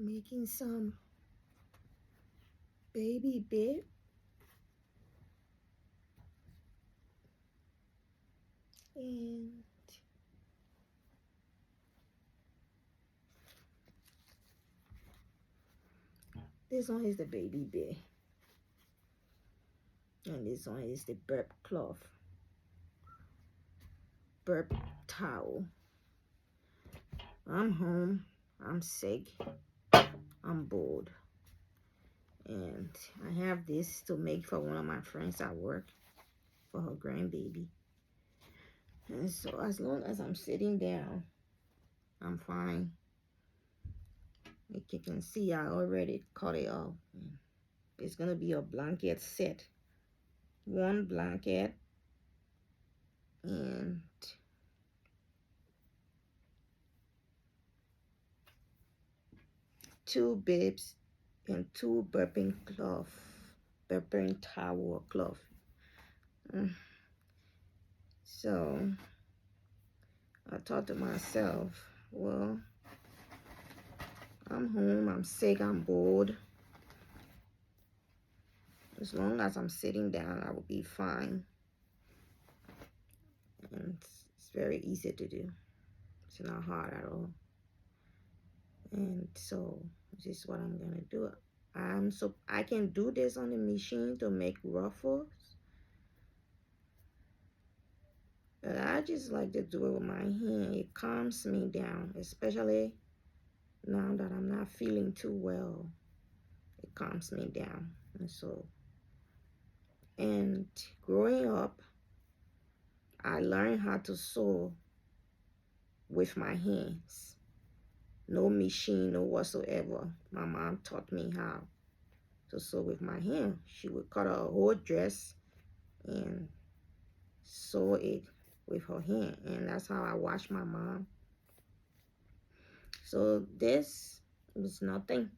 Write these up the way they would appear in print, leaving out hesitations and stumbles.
Making some baby bib. And this one is the baby bib. And this one is the burp cloth. Burp towel. I'm home. I'm sick. I'm bored. And I have this to make for one of my friends at work for her grandbaby. And so as long as I'm sitting down, I'm fine. Like you can see, I already cut it off. It's gonna be a blanket set. One blanket and two bibs and two burping cloth, burping towel cloth. So I thought to myself, well, I'm home, I'm sick, I'm bored. As long as I'm sitting down, I will be fine. And it's very easy to do. It's not hard at all. And so this is what I'm gonna do. So I can do this on the machine to make ruffles, but I just like to do it with my hand. It calms me down, especially now that I'm not feeling too well. It calms me down. And growing up, I learned how to sew with my hands. No machine, no whatsoever. My mom taught me how to sew with my hand. She would cut a whole dress and sew it with her hand, and that's how I watched my mom. So this is nothing.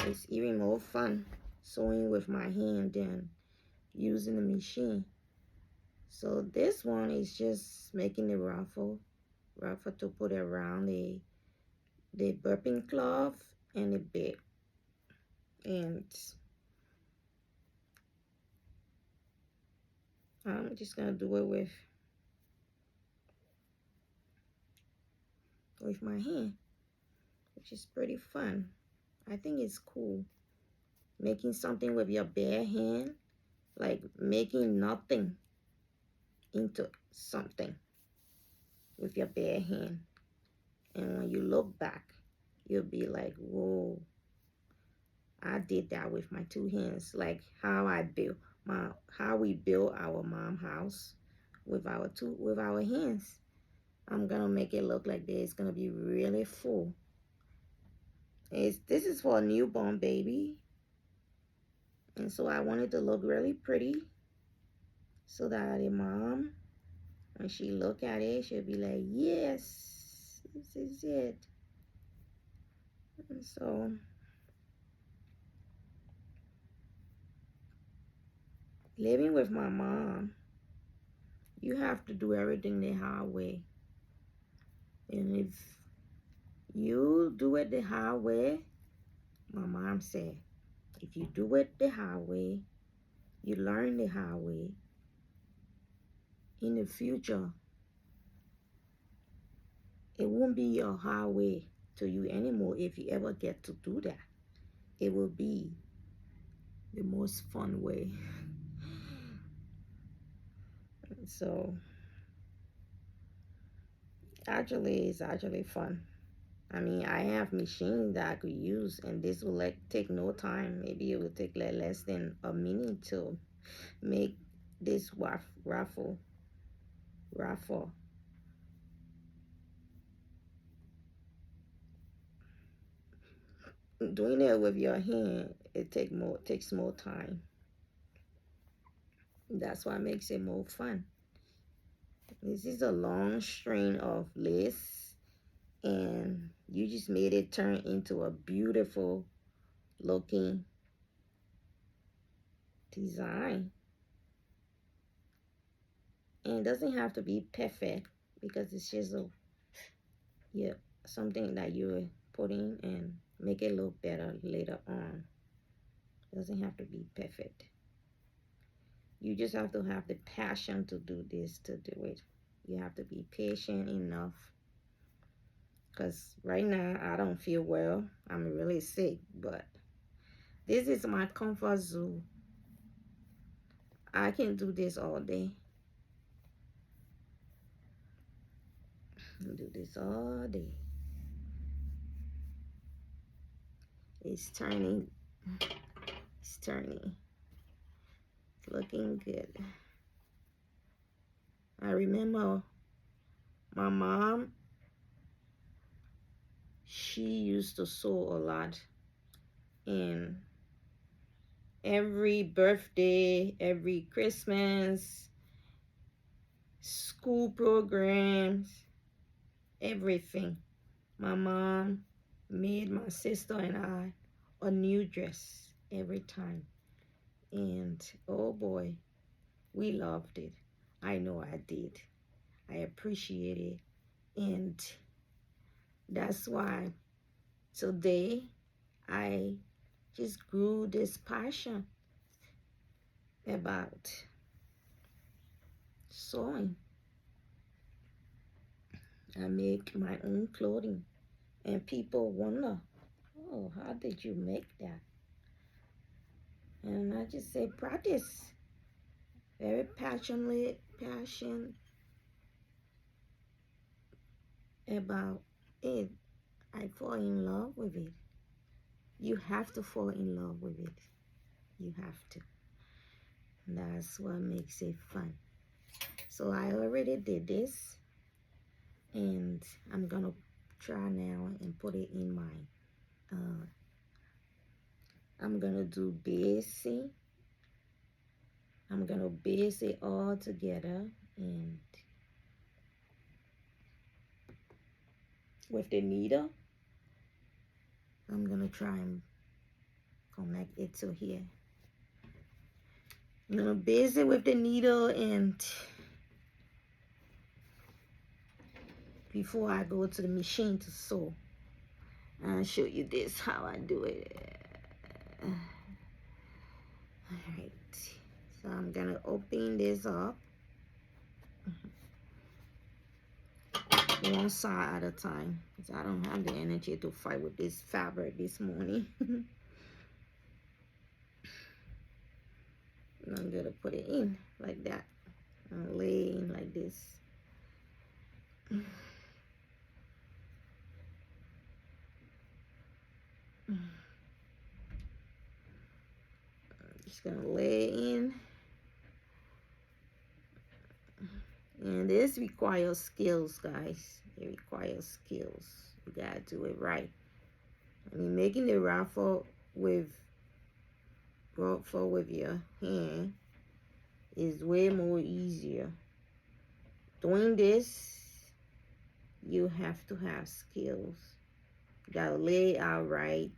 It's even more fun sewing with my hand than using the machine. So this one is just making the ruffle to put around the burping cloth and the bib. And I'm just gonna do it with my hand, which is pretty fun. I think it's cool making something with your bare hand, like making nothing into something with your bare hand. And when you look back, you'll be like, whoa, I did that with my two hands. Like how we built our mom house with our hands. I'm gonna make it look like this. It's gonna be really full. This is for a newborn baby, and so I want it to look really pretty, so that the mom, when she look at it, she'll be like, yes, this is it. And so living with my mom, you have to do everything the hard way. And if you do it the hard way, my mom said, if you do it the hard way, you learn the hard way, in the future, it won't be a hard way to you anymore if you ever get to do that. It will be the most fun way. So actually, it's actually fun. I mean, I have machines that I could use, and this will take no time. Maybe it will take less than a minute to make this raffle. Doing it with your hand, it takes more time. That's what makes it more fun. This is a long string of lace, and you just made it turn into a beautiful looking design. And it doesn't have to be perfect, because it's just something that you're putting, and make it look better later on. Doesn't have to be perfect. You just have to have the passion to do this, to do it. You have to be patient enough. Because right now, I don't feel well. I'm really sick, but this is my comfort zone. I can do this all day. Do this all day. It's turning. It's turning. It's looking good. I remember my mom, she used to sew a lot. And every birthday, every Christmas, school programs, everything, my mom made my sister and I a new dress every time. And oh boy, we loved it. I know I did. I appreciate it. And that's why today I just grew this passion about sewing. I make my own clothing, and people wonder, oh, how did you make that? And I just say practice. Very passionate, passion about it. I fall in love with it. You have to fall in love with it. You have to. That's what makes it fun. So I already did this, and I'm gonna try now and put it in my I'm gonna do basing. I'm gonna base it all together, and with the needle I'm gonna try and connect it to here. I'm gonna base it with the needle, and before I go to the machine to sew, I'll show you this how I do it. Alright, so I'm gonna open this up one side at a time, because I don't have the energy to fight with this fabric this morning. I'm gonna put it in like that and lay in like this. Just gonna lay in, and this requires skills, guys. It requires skills. You gotta do it right. I mean, making the ruffle with your hand is way more easier. Doing this, you have to have skills. You gotta lay it out right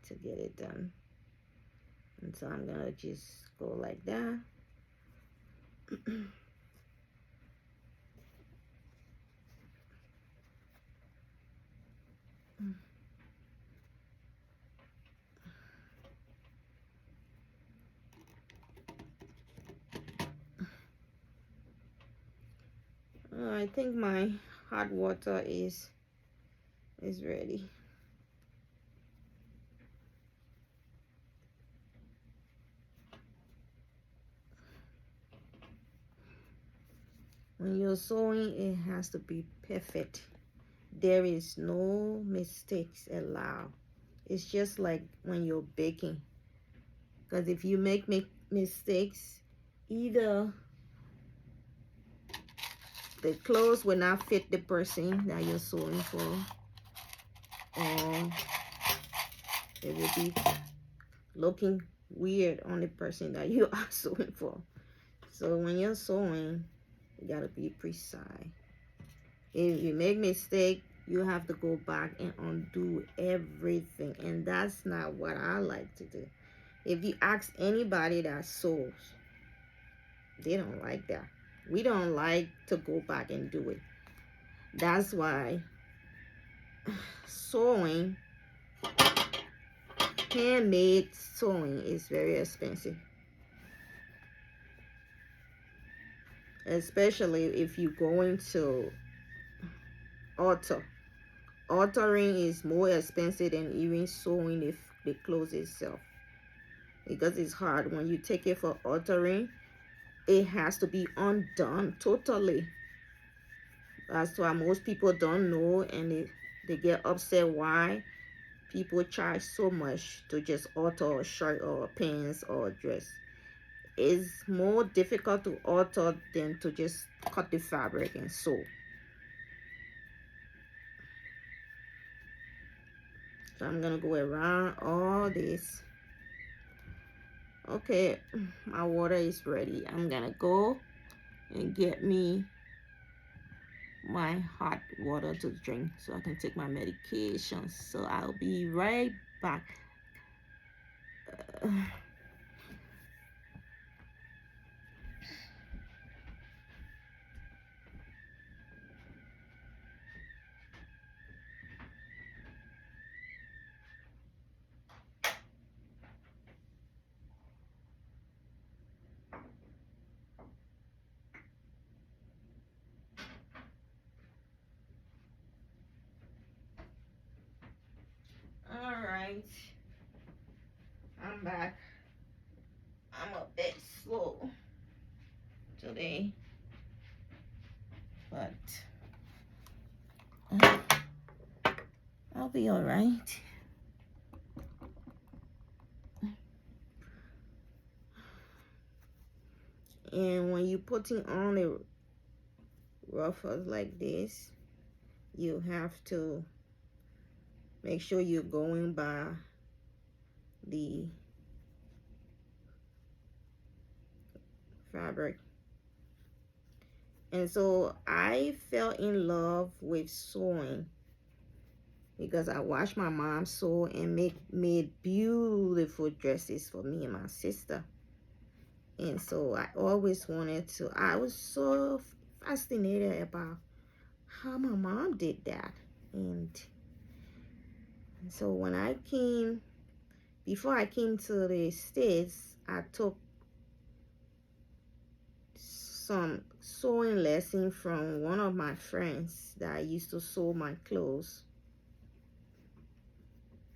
to get it done. And so I'm gonna just go like that. I think my hot water is ready. When you're sewing, it has to be perfect. There is no mistakes allowed. It's just like when you're baking. Because if you make mistakes, either the clothes will not fit the person that you're sewing for, or it will be looking weird on the person that you are sewing for. So when you're sewing, you gotta be precise. If you make mistake, you have to go back and undo everything, and that's not what I like to do. If you ask anybody that sews, they don't like that. We don't like to go back and do it. That's why sewing handmade sewing is very expensive, especially if you go into alter. Altering is more expensive than even sewing the clothes itself, because it's hard. When you take it for altering, it has to be undone totally. That's why most people don't know, and they get upset why people charge so much to just alter a shirt or pants or a dress. It's more difficult to alter than to just cut the fabric and sew. So I'm gonna go around all this. Okay, my water is ready. I'm gonna go and get me my hot water to drink so I can take my medication. So I'll be right back. All right, I'm back. I'm a bit slow today, but I'll be all right. And when you're putting on a ruffles like this, you have to make sure you're going by the fabric. And so I fell in love with sewing because I watched my mom sew and made beautiful dresses for me and my sister. And so I always wanted to, I was so fascinated about how my mom did that. And so when I came, before I came to the States, I took some sewing lesson from one of my friends that I used to sew my clothes.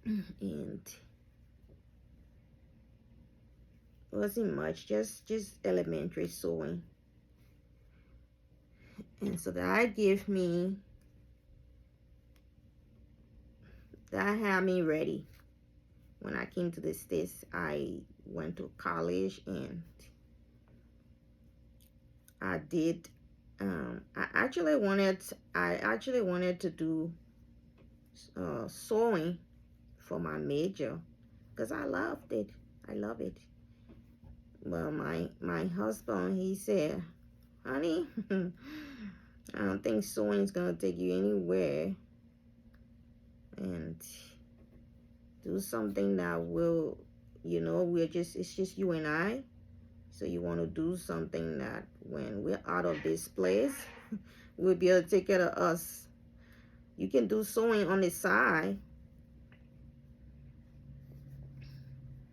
And it wasn't much, just elementary sewing. And so that gave me, that had me ready. When I came to the States, I went to college and I did I actually wanted to do sewing for my major because I loved it. I love it. Well, my husband, he said, honey, I don't think sewing is gonna take you anywhere, and do something that will, it's just you and I. So you want to do something that when we're out of this place, we'll be able to take care of us. You can do sewing on the side.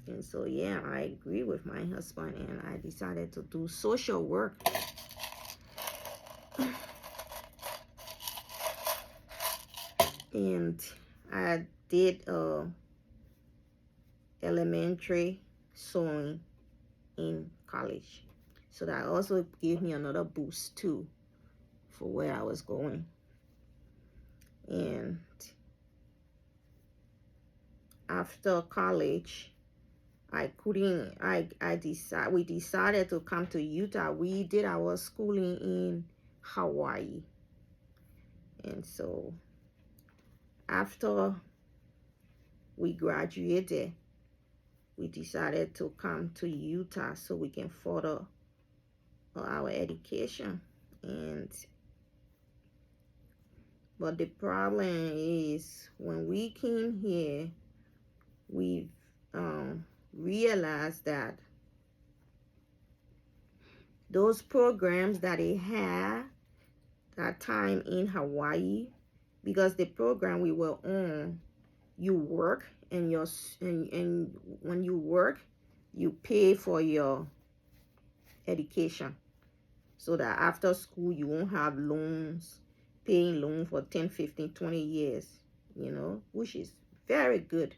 And so, yeah, I agree with my husband, and I decided to do social work. And I did elementary sewing in college. So that also gave me another boost too for where I was going. And after college, we decided to come to Utah. We did our schooling in Hawaii. And so after we graduated, we decided to come to Utah so we can further our education. But the problem is when we came here, we realized that those programs that they had that time in Hawaii, because the program we were on you work, and and when you work, you pay for your education, so that after school you won't have loans, paying loan for 10, 15, 20 years, which is very good.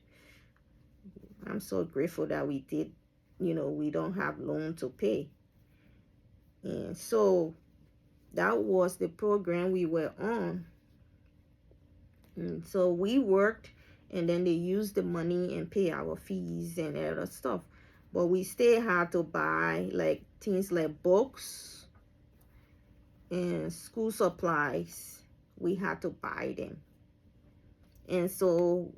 I'm so grateful that we did, we don't have loan to pay. And so that was the program we were on. And so we worked, and then they used the money and pay our fees and other stuff. But we still had to buy like things like books and school supplies. We had to buy them. And so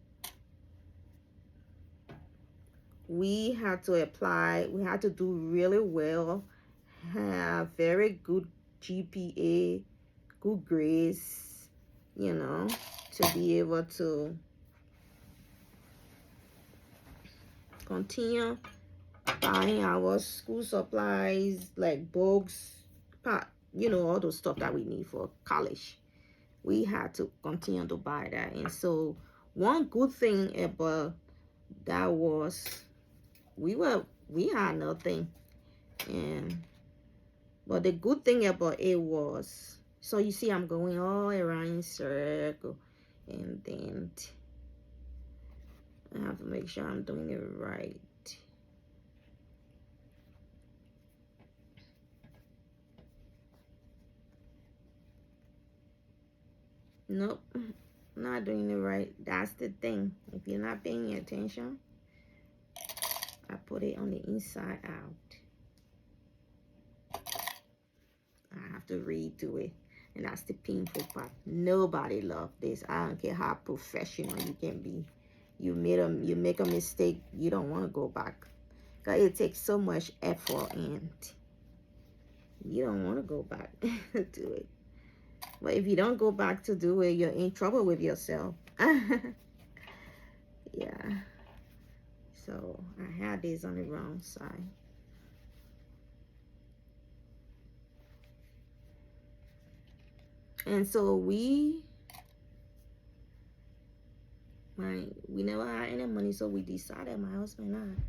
we had to apply, we had to do really well, have very good GPA, good grades, to be able to continue buying our school supplies like books, all those stuff that we need for college. We had to continue to buy that. And so one good thing about that was we had nothing. But the good thing about it was, so you see I'm going all around in circle, and then I have to make sure I'm doing it right. Nope, not doing it right. That's the thing. If you're not paying attention, I put it on the inside out. I have to redo it. And that's the painful part. Nobody loves this. I don't care how professional you can be. You make a mistake, you don't want to go back. Because it takes so much effort, and you don't want to go back to it. But if you don't go back to do it, you're in trouble with yourself. Yeah. So I had this on the wrong side. And so we never had any money, so we decided, my husband and I,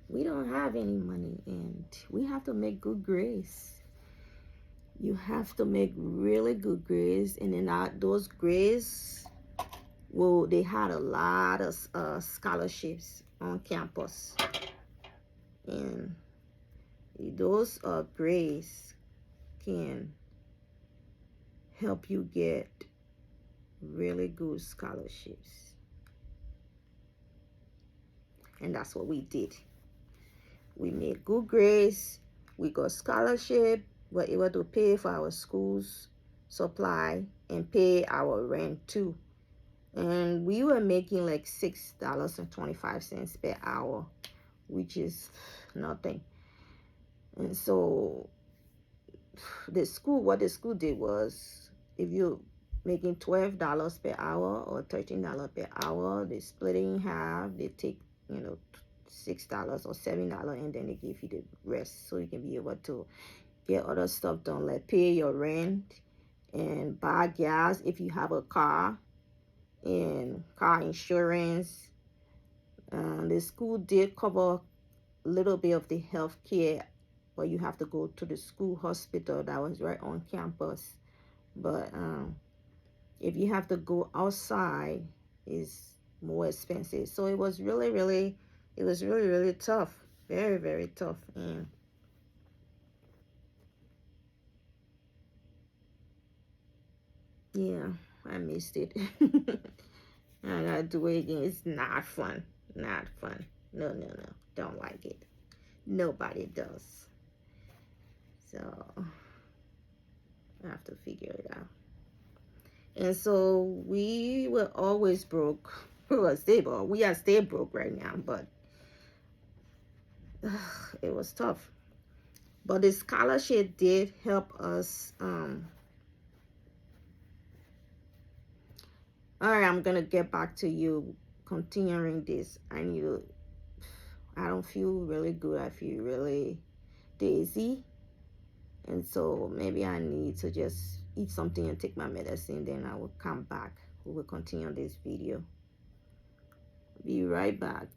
we don't have any money, and we have to make good grades. You have to make really good grades, and then those grades, well, they had a lot of scholarships on campus, and those grades can help you get really good scholarships. And that's what we did. We made good grades, we got scholarship, we're able to pay for our school's supply and pay our rent too. And we were making like $6.25 per hour, which is nothing. And so what the school did was, if you're making $12 per hour or $13 per hour, they split it in half. They take, $6 or $7, and then they give you the rest, so you can be able to get other stuff done, like pay your rent and buy gas if you have a car, and car insurance. The school did cover a little bit of the health care, but you have to go to the school hospital that was right on campus. But if you have to go outside, it's more expensive. So it was really, really tough. Very, very tough. And yeah, I missed it. I gotta do it again. It's not fun. Not fun. No. Don't like it. Nobody does. So I have to figure it out. And so we were always broke. We were stable. We are still broke right now, but it was tough. But the scholarship did help us. All right, I'm gonna get back to you continuing this. I don't feel really good. I feel really dizzy, and so maybe I need to just eat something and take my medicine. Then I will come back. We will continue this video. Be right back.